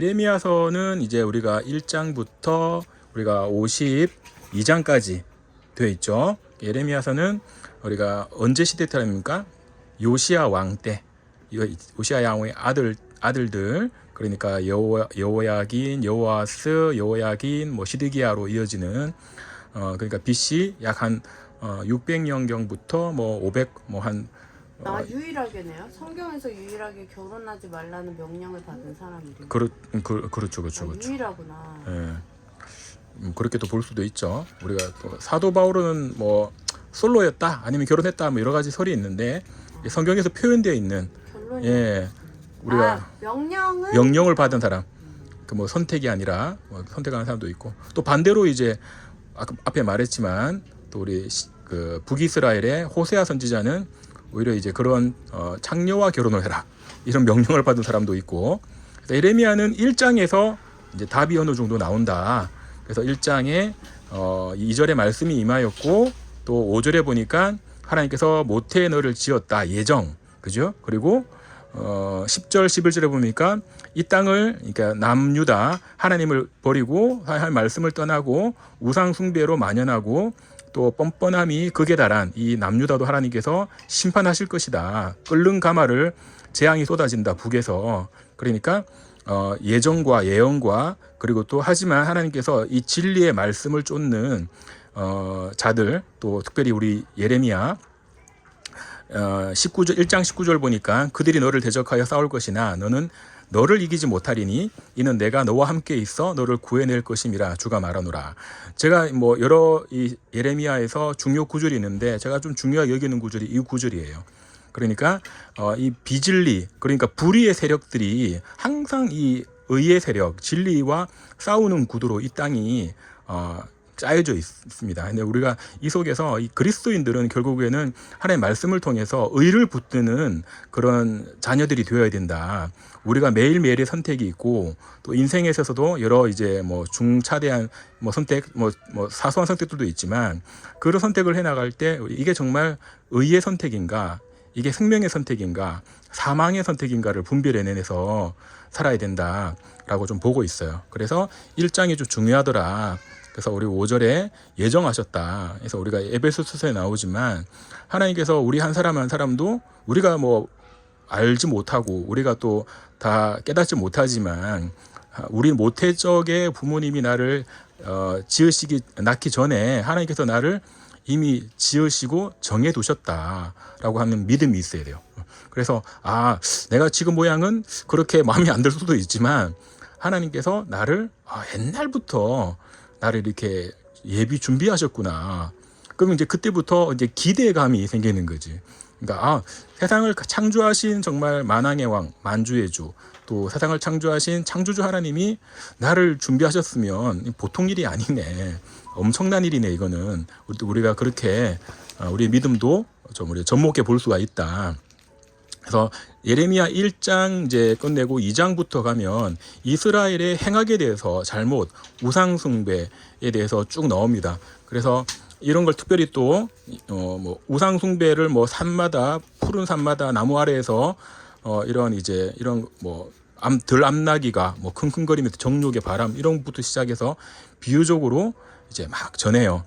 예레미야서는 이제 우리가 1장부터 우리가 52장까지 되어 있죠. 예레미야서는 우리가 언제 시대 때입니까? 요시야 왕 때, 요시야 왕의 아들들, 그러니까 여호야긴, 여호아스, 여호야긴, 시드기야로 이어지는 그러니까 BC 약 한 600년경부터 500 유일하게네요. 성경에서 유일하게 결혼하지 말라는 명령을 받은 사람이래요. 그렇죠. 유일하구나. 예. 그렇게도 볼 수도 있죠. 우리가 또 사도 바울은 솔로였다, 아니면 결혼했다, 여러 가지 설이 있는데 성경에서 표현되어 있는 결론이 우리가 명령을 받은 사람, 선택이 아니라 선택하는 사람도 있고, 또 반대로 이제 앞에 말했지만 또 우리 북이스라엘의 호세아 선지자는 오히려 이제 그런 창녀와 결혼을 해라, 이런 명령을 받은 사람도 있고, 예레미야는 1장에서 이제 답이 어느 정도 나온다. 그래서 1장에 2절의 말씀이 임하였고, 또 5절에 보니까 하나님께서 모태에 너를 지었다, 예정, 그죠? 그리고 10절 11절에 보니까 이 땅을, 그러니까 남유다, 하나님을 버리고 하나님의 말씀을 떠나고 우상 숭배로 만연하고 또 뻔뻔함이 극에 달한 이 남유다도 하나님께서 심판하실 것이다. 끓는 가마를 재앙이 쏟아진다, 북에서. 그러니까 예정과 예언과, 그리고 또 하지만 하나님께서 이 진리의 말씀을 쫓는 자들, 또 특별히 우리 예레미야 1장 19절 보니까 그들이 너를 대적하여 싸울 것이나 너는 너를 이기지 못하리니 이는 내가 너와 함께 있어 너를 구해낼 것임이라 주가 말하노라. 제가 여러 이 예레미야에서 중요 구절이 있는데 제가 좀 중요하게 여기는 구절이 이 구절이에요. 그러니까 이 비진리, 그러니까 불의의 세력들이 항상 이 의의 세력, 진리와 싸우는 구도로 이 땅이 짜여져 있습니다. 근데 우리가 이 속에서 이 그리스도인들은 결국에는 하나님의 말씀을 통해서 의를 붙드는 그런 자녀들이 되어야 된다. 우리가 매일매일의 선택이 있고, 또 인생에 있어서도 여러 이제 중차대한 선택, 사소한 선택들도 있지만, 그런 선택을 해 나갈 때 이게 정말 의의 선택인가, 이게 생명의 선택인가, 사망의 선택인가를 분별해내서 살아야 된다라고 좀 보고 있어요. 그래서 1장이 좀 중요하더라. 그래서 우리 5절에 예정하셨다. 그래서 우리가 에베소서에 나오지만 하나님께서 우리 한 사람 한 사람도 우리가 알지 못하고 우리가 또 다 깨닫지 못하지만, 우리 모태적의 부모님이 나를 낳기 전에 하나님께서 나를 이미 지으시고 정해두셨다라고 하는 믿음이 있어야 돼요. 그래서 내가 지금 모양은 그렇게 마음에 안 들 수도 있지만 하나님께서 나를 옛날부터 나를 이렇게 예비 준비하셨구나. 그럼 이제 그때부터 이제 기대감이 생기는 거지. 그러니까 세상을 창조하신 정말 만왕의 왕, 만주의 주, 또 세상을 창조하신 창조주 하나님이 나를 준비하셨으면 보통 일이 아니네. 엄청난 일이네, 이거는. 우리가 그렇게 우리의 믿음도 좀 우리 접목해 볼 수가 있다. 그래서 예레미야 1장 이제 끝내고 2장부터 가면 이스라엘의 행악에 대해서, 잘못, 우상 숭배에 대해서 쭉 나옵니다. 그래서 이런 걸 특별히 또 우상 숭배를 산마다, 푸른 산마다 나무 아래에서 이런 들암나기가 킁킁거리면서 정욕의 바람, 이런 것부터 시작해서 비유적으로 이제 막 전해요.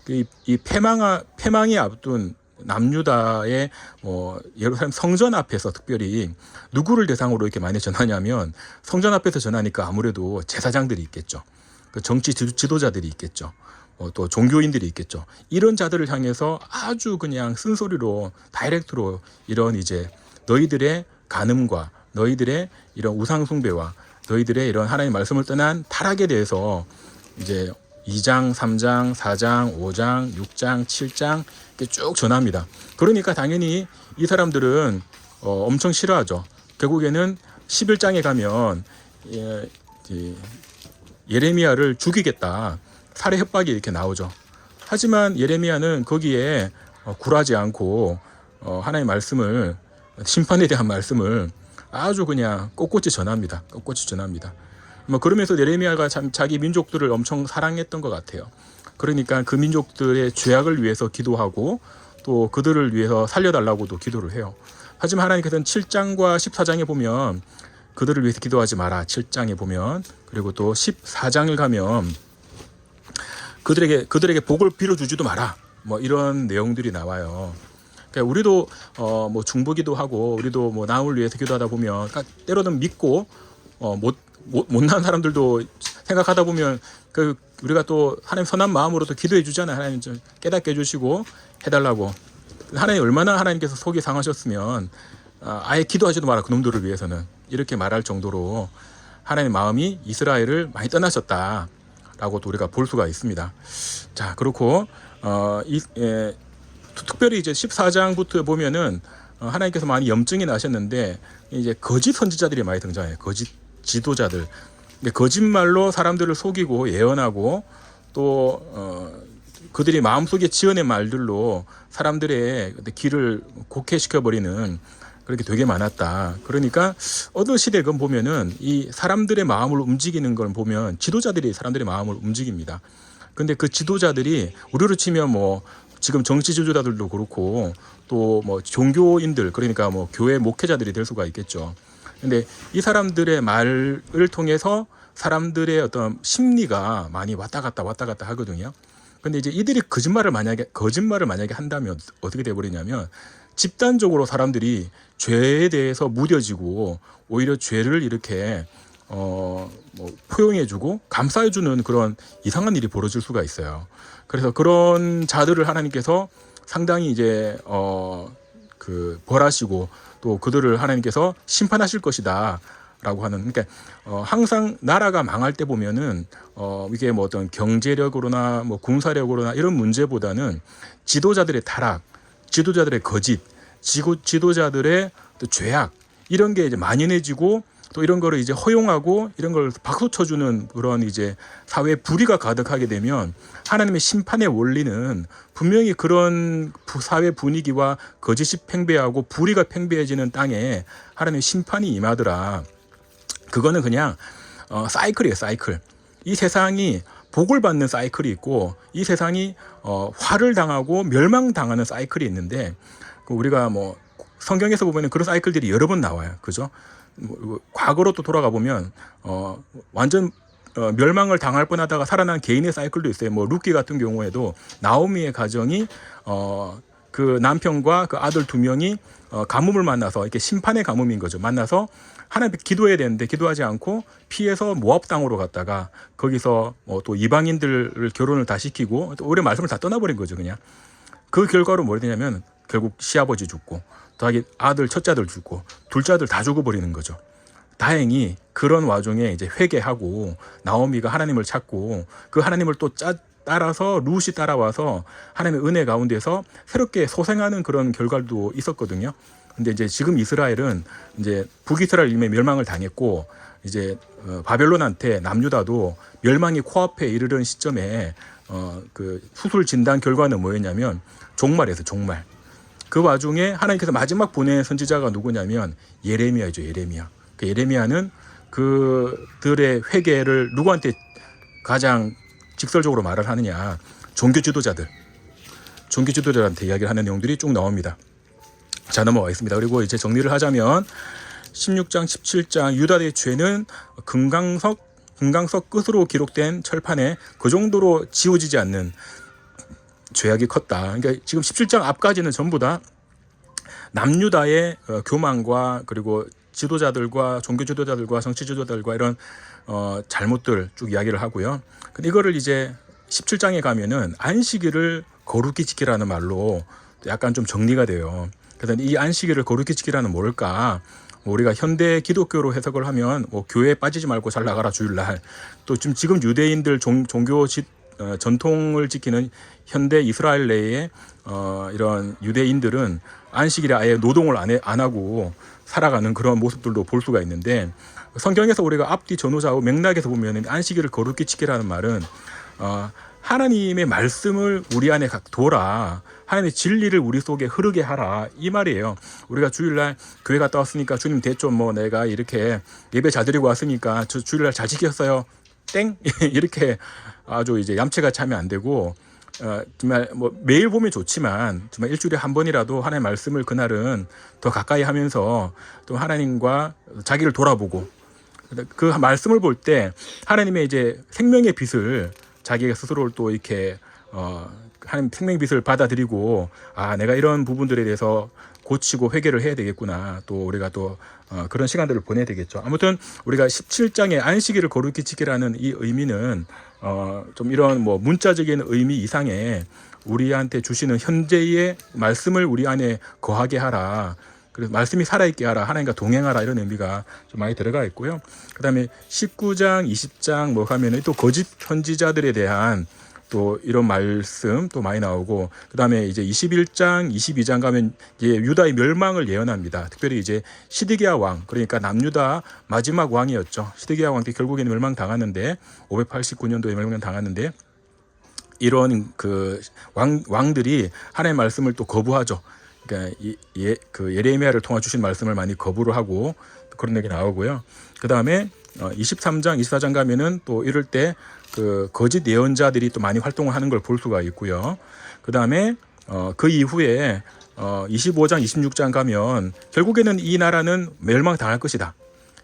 이 패망이 앞둔 남유다의 예루살렘 성전 앞에서 특별히 누구를 대상으로 이렇게 많이 전하냐면, 성전 앞에서 전하니까 아무래도 제사장들이 있겠죠. 그 정치 지도자들이 있겠죠. 또 종교인들이 있겠죠. 이런 자들을 향해서 아주 그냥 쓴소리로, 다이렉트로 이런 이제 너희들의 간음과 너희들의 이런 우상숭배와 너희들의 이런 하나님의 말씀을 떠난 타락에 대해서 이제 2장, 3장, 4장, 5장, 6장, 7장 이렇게 쭉 전합니다. 그러니까 당연히 이 사람들은 엄청 싫어하죠. 결국에는 11장에 가면 예레미야를 죽이겠다, 살해 협박이 이렇게 나오죠. 하지만 예레미야는 거기에 굴하지 않고 하나님의 말씀을, 심판에 대한 말씀을 아주 그냥 꼿꼿이 전합니다. 꼿꼿이 전합니다. 그러면서 예레미야가 참 자기 민족들을 엄청 사랑했던 것 같아요. 그러니까 그 민족들의 죄악을 위해서 기도하고 또 그들을 위해서 살려달라고도 기도를 해요. 하지만 하나님께서는 7장과 14장에 보면 그들을 위해서 기도하지 마라. 7장에 보면. 그리고 또 14장을 가면 그들에게 복을 빌어주지도 마라. 뭐 이런 내용들이 나와요. 그러니까 우리도 뭐 중보기도 하고 우리도 뭐 남을 위해서 기도하다 보면 때로는 믿고 못난 사람들도 생각하다 보면 우리가 또 하나님 선한 마음으로 또 기도해 주잖아요. 하나님 좀 깨닫게 해주시고 해달라고. 하나님 얼마나 하나님께서 속이 상하셨으면 아예 기도하지도 마라 그놈들을 위해서는 이렇게 말할 정도로 하나님의 마음이 이스라엘을 많이 떠나셨다라고도 우리가 볼 수가 있습니다. 자, 그렇고 특별히 이제 14장부터 보면은 하나님께서 많이 염증이 나셨는데 이제 거짓 선지자들이 많이 등장해요. 거짓 지도자들. 거짓말로 사람들을 속이고 예언하고 또 그들이 마음속에 지어낸 말들로 사람들의 길을 곡해시켜 버리는 그렇게 되게 많았다. 그러니까 어느 시대건 보면은 이 사람들의 마음을 움직이는 걸 보면 지도자들이 사람들의 마음을 움직입니다. 근데 그 지도자들이 우리로 치면 뭐 지금 정치 지도자들도 그렇고 또 뭐 종교인들 그러니까 뭐 교회 목회자들이 될 수가 있겠죠. 근데 이 사람들의 말을 통해서 사람들의 어떤 심리가 많이 왔다 갔다 하거든요. 근데 이제 이들이 거짓말을 만약에 한다면 어떻게 돼 버리냐면 집단적으로 사람들이 죄에 대해서 무뎌지고 오히려 죄를 이렇게 뭐 포용해주고 감싸주는 그런 이상한 일이 벌어질 수가 있어요. 그래서 그런 자들을 하나님께서 상당히 이제 벌하시고 또 그들을 하나님께서 심판하실 것이다. 라고 하는, 그러니까 항상 나라가 망할 때 보면은 이게 뭐 어떤 경제력으로나 뭐 군사력으로나 이런 문제보다는 지도자들의 타락, 지도자들의 거짓, 지도자들의 또 죄악 이런 게 이제 만연해지고 또 이런 거를 이제 허용하고 이런 걸 박수 쳐주는 그런 이제 사회 불의가 가득하게 되면 하나님의 심판의 원리는 분명히 그런 사회 분위기와 거짓이 팽배하고 불의가 팽배해지는 땅에 하나님의 심판이 임하더라. 그거는 그냥 사이클이에요. 사이클. 이 세상이 복을 받는 사이클이 있고 이 세상이 화를 당하고 멸망당하는 사이클이 있는데 우리가 뭐 성경에서 보면 그런 사이클들이 여러 번 나와요. 그죠? 과거로 또 돌아가 보면 완전 멸망을 당할 뻔하다가 살아난 개인의 사이클도 있어요. 뭐 룻기 같은 경우에도 나오미의 가정이 그 남편과 그 아들 두 명이 가뭄을 만나서 이렇게 심판의 가뭄인 거죠. 만나서 하나님께 기도해야 되는데 기도하지 않고 피해서 모압 땅으로 갔다가 거기서 또 이방인들을 결혼을 다 시키고 또 오히려 말씀을 다 떠나버린 거죠. 그냥 그 결과로 뭘 되냐면 결국 시아버지 죽고 또 아들 첫째 아들 죽고 둘째 아들 다 죽어버리는 거죠. 다행히 그런 와중에 이제 회개하고 나오미가 하나님을 찾고 그 하나님을 또 따라서 룻이 따라와서 하나님의 은혜 가운데서 새롭게 소생하는 그런 결과도 있었거든요. 근데 이제 지금 이스라엘은 이제 북이스라엘임에 멸망을 당했고 이제 바벨론한테 남유다도 멸망이 코앞에 이르는 시점에 그 수술 진단 결과는 뭐였냐면 종말이었어요. 종말. 그 와중에 하나님께서 마지막 보낸 선지자가 누구냐면 예레미야죠. 예레미야. 그 예레미야는 그들의 회개를 누구한테 가장 직설적으로 말을 하느냐. 종교 지도자들한테 이야기를 하는 내용들이 쭉 나옵니다. 자, 넘어가 있습니다. 그리고 이제 정리를 하자면 16장, 17장 유다의 죄는 금강석 끝으로 기록된 철판에 그 정도로 지워지지 않는 죄악이 컸다. 그러니까 지금 17장 앞까지는 전부 다 남유다의 교만과 그리고 지도자들과 종교 지도자들과 정치 지도자들과 이런 잘못들 쭉 이야기를 하고요. 근데 이거를 이제 17장에 가면은 안식일을 거룩히 지키라는 말로 약간 좀 정리가 돼요. 그래서 이 안식일을 거룩히 지키라는 뭘까? 우리가 현대 기독교로 해석을 하면 뭐 교회에 빠지지 말고 잘 나가라 주일날. 또 지금 유대인들 종교 전통을 지키는 현대 이스라엘 내에 이런 유대인들은 안식일에 아예 노동을 안 하고 살아가는 그런 모습들도 볼 수가 있는데 성경에서 우리가 앞뒤 전후좌우 맥락에서 보면 안식일을 거룩히 지키라는 말은 하나님의 말씀을 우리 안에 둬라. 하나님의 진리를 우리 속에 흐르게 하라. 이 말이에요. 우리가 주일날 교회 갔다 왔으니까 주님 대좀 뭐 내가 이렇게 예배 잘 드리고 왔으니까 저 주일날 잘 지켰어요. 땡? 이렇게 아주 이제 얌체같이 하면 안 되고 정말 뭐 매일 보면 좋지만 정말 일주일에 한 번이라도 하나님의 말씀을 그날은 더 가까이 하면서 또 하나님과 자기를 돌아보고 그 말씀을 볼 때 하나님의 이제 생명의 빛을 자기가 스스로를 또 이렇게 하나님 생명의 빛을 받아들이고 내가 이런 부분들에 대해서 고치고 회개를 해야 되겠구나. 또 우리가 또 그런 시간들을 보내야 되겠죠. 아무튼 우리가 17장의 안식일을 거룩히 지키라는 이 의미는 좀 이런 뭐 문자적인 의미 이상의 우리한테 주시는 현재의 말씀을 우리 안에 거하게 하라. 그래서 말씀이 살아있게 하라. 하나님과 동행하라. 이런 의미가 좀 많이 들어가 있고요. 그 다음에 19장, 20장 뭐 하면은 또 거짓 선지자들에 대한 또 이런 말씀 또 많이 나오고, 그 다음에 이제 21장, 22장 가면 이제 유다의 멸망을 예언합니다. 특별히 이제 시드기야 왕, 그러니까 남유다 마지막 왕이었죠. 시드기야 왕 때 결국에는 멸망당하는데 589년도에 멸망당하는데 이런 그 왕들이 하나님의 말씀을 또 거부하죠. 그러니까 그 예레미야를 통해 주신 말씀을 많이 거부를 하고 그런 얘기 나오고요. 그 다음에 23장, 24장 가면은 또 이럴 때 그 거짓 예언자들이 또 많이 활동을 하는 걸 볼 수가 있고요. 그 다음에 그 이후에 25장, 26장 가면 결국에는 이 나라는 멸망당할 것이다.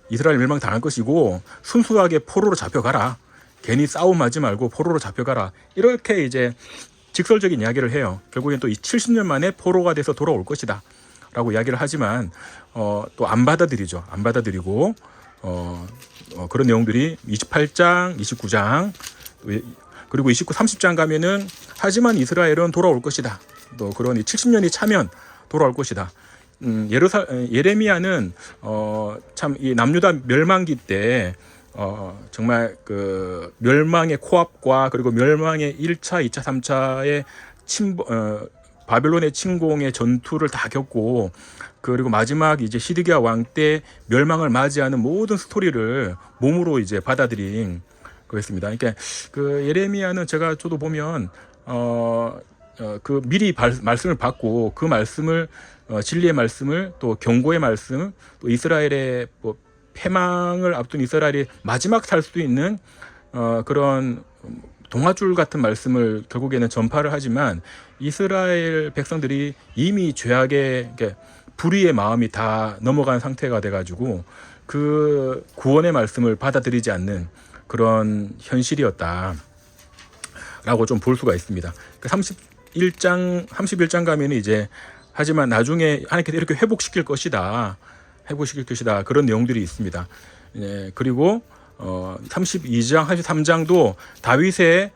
이스라엘 멸망당할 것이고 순수하게 포로로 잡혀가라. 괜히 싸움하지 말고 포로로 잡혀가라. 이렇게 이제 직설적인 이야기를 해요. 결국엔 또 이 70년 만에 포로가 돼서 돌아올 것이다 라고 이야기를 하지만 또 안 받아들이죠. 안 받아들이고 그런 내용들이 28장, 29장 그리고 29, 30장 가면은 하지만 이스라엘은 돌아올 것이다. 또 그런 70년이 차면 돌아올 것이다. 예레미야는 참 이 남유다 멸망기 때 정말 그 멸망의 코앞과 그리고 멸망의 1차, 2차, 3차의 바벨론의 침공의 전투를 다 겪고 그리고 마지막 이제 시드기야 왕 때 멸망을 맞이하는 모든 스토리를 몸으로 이제 받아들인 거였습니다. 그러니까 그 예레미야는 저도 보면 그 미리 말씀을 받고 그 말씀을 진리의 말씀을 또 경고의 말씀 또 이스라엘의 뭐 패망을 앞둔 이스라엘이 마지막 살 수도 있는 그런 동화줄 같은 말씀을 결국에는 전파를 하지만 이스라엘 백성들이 이미 죄악의 불의의 마음이 다 넘어간 상태가 돼가지고 그 구원의 말씀을 받아들이지 않는 그런 현실이었다 라고 좀 볼 수가 있습니다. 31장 가면 이제 하지만 나중에 하나님께서 이렇게 회복시킬 것이다 그런 내용들이 있습니다. 그리고 32장, 33장도 다윗의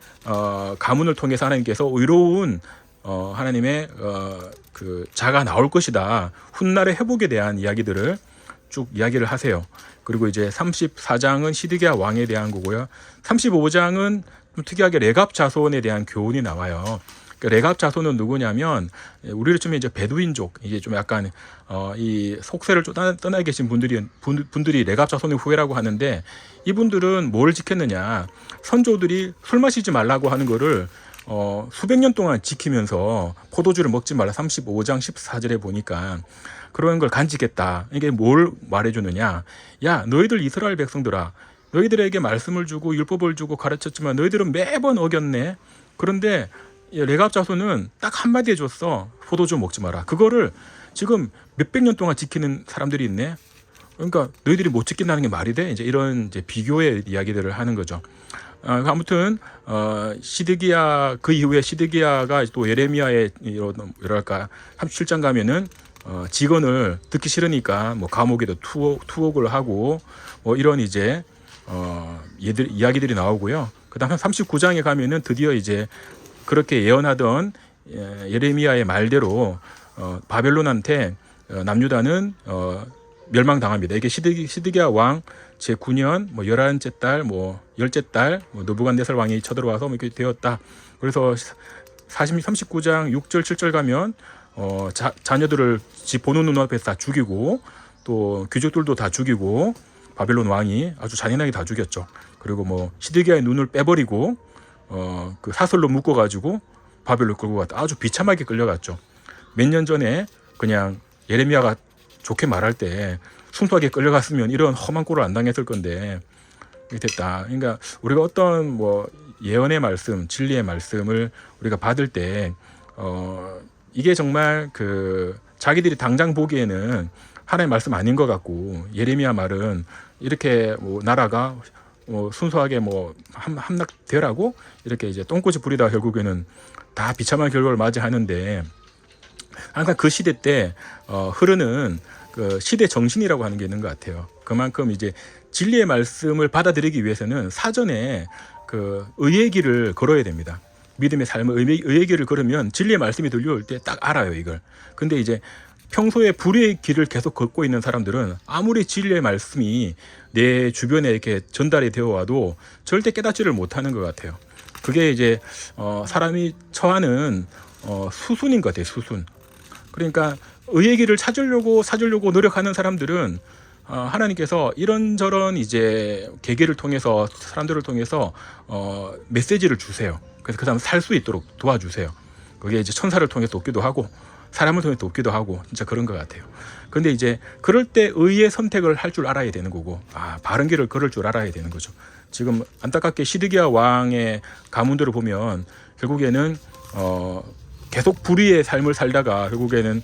가문을 통해서 하나님께서 의로운 하나님의 그 자가 나올 것이다. 훗날의 회복에 대한 이야기들을 쭉 이야기를 하세요. 그리고 이제 34장은 시드기야 왕에 대한 거고요. 35장은 좀 특이하게 레갑 자손에 대한 교훈이 나와요. 그러니까 레갑 자손은 누구냐면 우리를 치면 이제 베두인족, 이게 좀 약간 이 속세를 좀 떠나 계신 분들이 레갑 자손의 후예라고 하는데 이분들은 뭘 지켰느냐? 선조들이 술 마시지 말라고 하는 거를 수백 년 동안 지키면서 포도주를 먹지 말라 35장 14절에 보니까 그런 걸 간직했다. 이게 뭘 말해주느냐? 야, 너희들 이스라엘 백성들아, 너희들에게 말씀을 주고 율법을 주고 가르쳤지만 너희들은 매번 어겼네. 그런데 레갑 자손은 딱 한마디 해줬어. 포도주 먹지 마라. 그거를 지금 몇백 년 동안 지키는 사람들이 있네. 그러니까 너희들이 못 지킨다는 게 말이 돼? 이제 이런 이제 비교의 이야기들을 하는 거죠. 아무튼 시드기야 그 이후에 시드기야가 또 예레미야의 뭐랄까 37장 가면은 직언을 듣기 싫으니까 뭐 감옥에도 투옥을 하고 뭐 이런 이제 이야기들이 나오고요. 그다음에 39장에 가면은 드디어 이제 그렇게 예언하던 예레미야의 말대로 바벨론한테 남유다는 멸망당합니다. 이게 시드기야 왕 제9년 뭐 11째 달 뭐 10째 달 뭐 느부갓네살 왕이 쳐들어와서 뭐 이렇게 되었다. 그래서 39장 6절 7절 가면 자녀들을 집 보는 눈앞에서 다 죽이고 또 귀족들도 다 죽이고 바벨론 왕이 아주 잔인하게 다 죽였죠. 그리고 뭐 시드기야의 눈을 빼버리고 그 사슬로 묶어가지고 바벨론 끌고 갔다. 아주 비참하게 끌려갔죠. 몇 년 전에 그냥 예레미야가 좋게 말할 때 순수하게 끌려갔으면 이런 험한 꼴을 안 당했을 건데 됐다. 그러니까 우리가 어떤 뭐 예언의 말씀, 진리의 말씀을 우리가 받을 때 이게 정말 그 자기들이 당장 보기에는 하나님의 말씀 아닌 것 같고, 예레미야 말은 이렇게 뭐 나라가 뭐 순수하게 뭐 함락되라고 이렇게 이제 똥꼬치 부리다가 결국에는 다 비참한 결과를 맞이하는데, 항상 그 시대 때 흐르는 그 시대 정신이라고 하는 게 있는 것 같아요. 그만큼 이제 진리의 말씀을 받아들이기 위해서는 사전에 그 의의 길을 걸어야 됩니다. 믿음의 삶을 의의 길을 걸으면 진리의 말씀이 들려올 때 딱 알아요, 이걸. 근데 이제 평소에 불의의 길을 계속 걷고 있는 사람들은 아무리 진리의 말씀이 내 주변에 이렇게 전달이 되어 와도 절대 깨닫지를 못하는 것 같아요. 그게 이제 사람이 처하는 수순인 것 같아요, 수순. 그러니까 의의 길을 찾으려고 노력하는 사람들은 하나님께서 이런저런 이제 계기를 통해서, 사람들을 통해서 메시지를 주세요. 그래서 그 사람 살 수 있도록 도와주세요. 그게 이제 천사를 통해서 돕기도 하고 사람을 통해서 돕기도 하고, 진짜 그런 것 같아요. 근데 이제 그럴 때 의의 선택을 할 줄 알아야 되는 거고, 바른 길을 걸을 줄 알아야 되는 거죠. 지금 안타깝게 시드기야 왕의 가문들을 보면 결국에는 계속 불의의 삶을 살다가 결국에는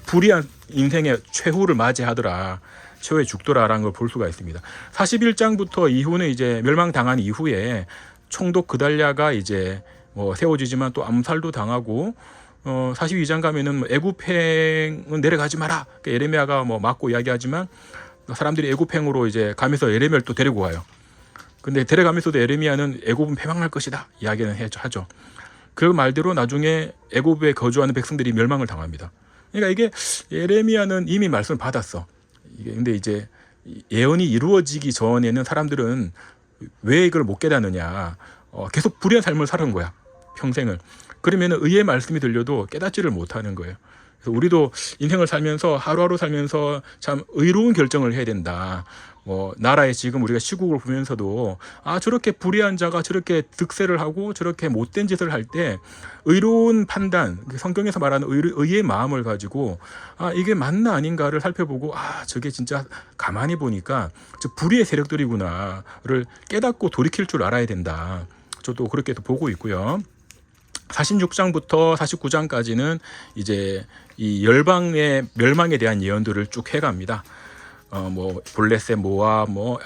불의한 인생의 최후를 맞이하더라, 최후에 죽더라라는 걸 볼 수가 있습니다. 41장부터 이후는 이제 멸망당한 이후에 총독 그달랴가 이제 뭐 세워지지만 또 암살도 당하고, 42장 가면은 애굽행은 내려가지 마라, 그러니까 예레미야가 뭐 맞고 이야기하지만 사람들이 애굽행으로 이제 가면서 예레미야를 또 데리고 와요. 근데 데려가면서도 예레미야는 애굽은 패망할 것이다 이야기는 하죠. 그 말대로 나중에 애굽에 거주하는 백성들이 멸망을 당합니다. 그러니까 이게 예레미야는 이미 말씀을 받았어. 근데 이제 예언이 이루어지기 전에는 사람들은 왜 이걸 못 깨닫느냐, 계속 불의한 삶을 살은 거야, 평생을. 그러면 의의 말씀이 들려도 깨닫지를 못하는 거예요. 그래서 우리도 인생을 살면서 하루하루 살면서 참 의로운 결정을 해야 된다. 뭐 나라에 지금 우리가 시국을 보면서도 저렇게 불의한 자가 저렇게 득세를 하고 저렇게 못된 짓을 할 때 의로운 판단, 성경에서 말하는 의의 마음을 가지고 이게 맞나 아닌가를 살펴보고 저게 진짜 가만히 보니까 저 불의의 세력들이구나를 깨닫고 돌이킬 줄 알아야 된다. 저도 그렇게 보고 있고요. 46장부터 49장까지는 이제 이 열방의 멸망에 대한 예언들을 쭉 해갑니다. 뭐 볼레셋, 모압, 뭐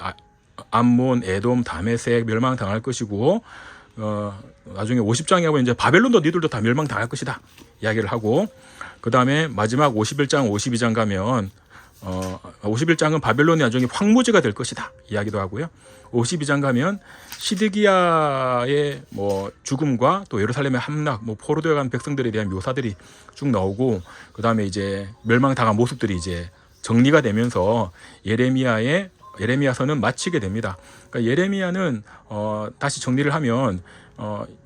암몬, 에돔, 다메섹 멸망 당할 것이고, 나중에 50장에 보면 이제 바벨론도 니들도 다 멸망 당할 것이다 이야기를 하고, 그 다음에 마지막 51장, 52장 가면 51장은 바벨론이 나중에 황무지가 될 것이다 이야기도 하고요. 52장 가면 시드기야의 뭐 죽음과 또 예루살렘의 함락, 뭐 포로되어 간 백성들에 대한 묘사들이 쭉 나오고, 그 다음에 이제 멸망당한 모습들이 이제 정리가 되면서 예레미야서는 마치게 됩니다. 그러니까 예레미야는 다시 정리를 하면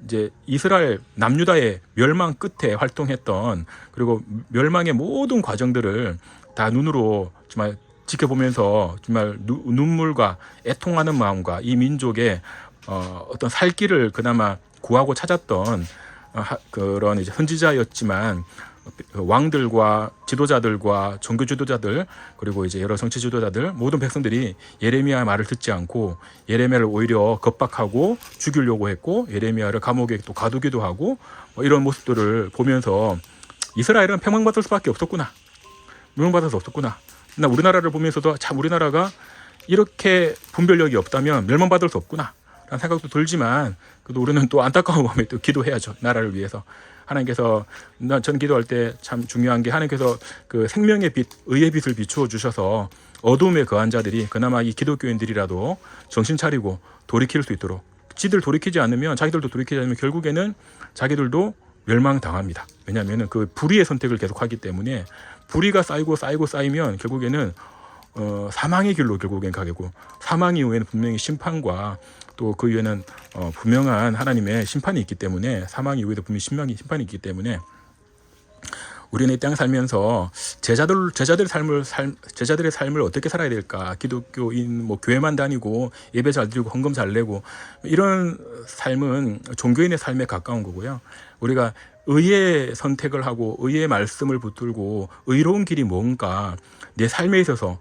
이제 이스라엘 남유다의 멸망 끝에 활동했던, 그리고 멸망의 모든 과정들을 다 눈으로 정말 지켜보면서 정말 눈물과 애통하는 마음과 이 민족의 어떤 살 길을 그나마 구하고 찾았던 그런 이제 선지자였지만, 왕들과 지도자들과 종교 지도자들, 그리고 이제 여러 정치 지도자들, 모든 백성들이 예레미야의 말을 듣지 않고 예레미야를 오히려 겁박하고 죽이려고 했고, 예레미야를 감옥에 또 가두기도 하고, 이런 모습들을 보면서 이스라엘은 패망받을 수밖에 없었구나, 멸망받을 수 없었구나. 나 우리나라를 보면서도 참 우리나라가 이렇게 분별력이 없다면 멸망받을 수 없구나 라는 생각도 들지만, 그래도 우리는 또 안타까운 마음에 또 기도해야죠, 나라를 위해서. 하나님께서, 전 기도할 때 참 중요한 게, 하나님께서 그 생명의 빛, 의의 빛을 비추어 주셔서 어둠에 거한 자들이, 그나마 이 기독교인들이라도 정신 차리고 돌이킬 수 있도록, 지들 돌이키지 않으면, 자기들도 돌이키지 않으면 결국에는 자기들도 멸망당합니다. 왜냐하면 그 불의의 선택을 계속하기 때문에, 불의가 쌓이면 결국에는 사망의 길로 결국엔 가게 되고, 사망 이후에는 분명히 심판과 또 그 이후에는 분명한 하나님의 심판이 있기 때문에, 사망 이후에도 분명히 심판이 있기 때문에, 우리는 이 땅 살면서 제자들의 삶을 어떻게 살아야 될까? 기독교인 뭐 교회만 다니고 예배 잘 드리고 헌금 잘 내고 이런 삶은 종교인의 삶에 가까운 거고요. 우리가 의의 선택을 하고 의의 말씀을 붙들고 의로운 길이 뭔가, 내 삶에 있어서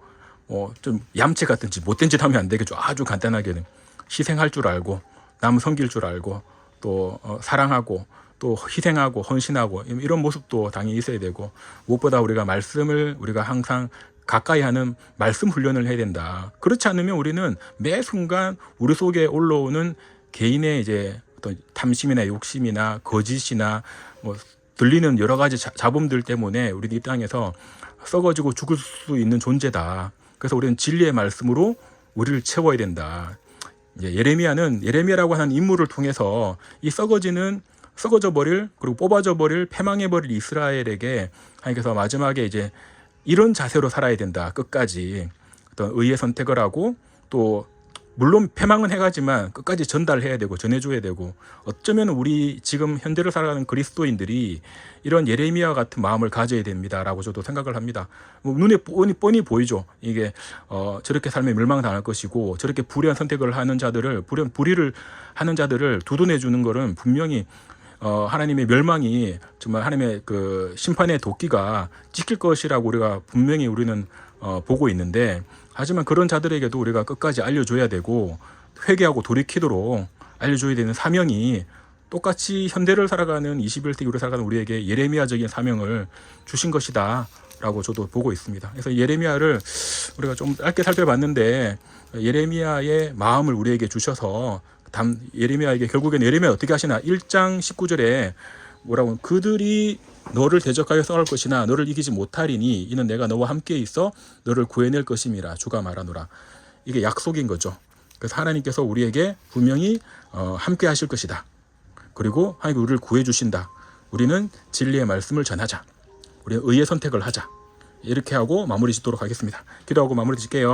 좀 얌체 같은지 못된 짓 하면 안 되겠죠. 아주 간단하게는 희생할 줄 알고 남 섬길 줄 알고 또 사랑하고 또 희생하고 헌신하고 이런 모습도 당연히 있어야 되고, 무엇보다 우리가 말씀을 우리가 항상 가까이 하는 말씀 훈련을 해야 된다. 그렇지 않으면 우리는 매 순간 우리 속에 올라오는 개인의 이제 어떤 탐심이나 욕심이나 거짓이나 뭐 들리는 여러 가지 잡음들 때문에 우리 이 땅에서 썩어지고 죽을 수 있는 존재다. 그래서 우리는 진리의 말씀으로 우리를 채워야 된다. 이제 예레미야라고 하는 인물을 통해서 이 썩어져 버릴, 그리고 뽑아져 버릴, 패망해 버릴 이스라엘에게 하나님께서 마지막에 이제 이런 자세로 살아야 된다. 끝까지 어떤 의의 선택을 하고, 또 물론 패망은 해가지만 끝까지 전달해야 되고 전해줘야 되고, 어쩌면 우리 지금 현대를 살아가는 그리스도인들이 이런 예레미야 같은 마음을 가져야 됩니다라고 저도 생각을 합니다. 눈에 뻔히 보이죠. 이게 저렇게 삶에 멸망당할 것이고, 저렇게 불의한 선택을 하는 자들을, 불의를 하는 자들을 두둔해 주는 것은 분명히 하나님의 멸망이, 정말 하나님의 그 심판의 도끼가 찍힐 것이라고 우리는 보고 있는데, 하지만 그런 자들에게도 우리가 끝까지 알려줘야 되고 회개하고 돌이키도록 알려줘야 되는 사명이 똑같이 현대를 살아가는 21세기 우리 살아가는 우리에게 예레미야적인 사명을 주신 것이다 라고 저도 보고 있습니다. 그래서 예레미야를 우리가 좀 짧게 살펴봤는데, 예레미야의 마음을 우리에게 주셔서 예레미야에게 결국엔 예레미야 어떻게 하시나, 1장 19절에 뭐라고, 그들이 너를 대적하여 싸울 것이나 너를 이기지 못하리니 이는 내가 너와 함께 있어 너를 구해낼 것임이라 주가 말하노라. 이게 약속인 거죠. 그래서 하나님께서 우리에게 분명히 함께 하실 것이다. 그리고 하나님 우리를 구해 주신다. 우리는 진리의 말씀을 전하자. 우리는 의의 선택을 하자. 이렇게 하고 마무리 짓도록 하겠습니다. 기도하고 마무리 짓게요.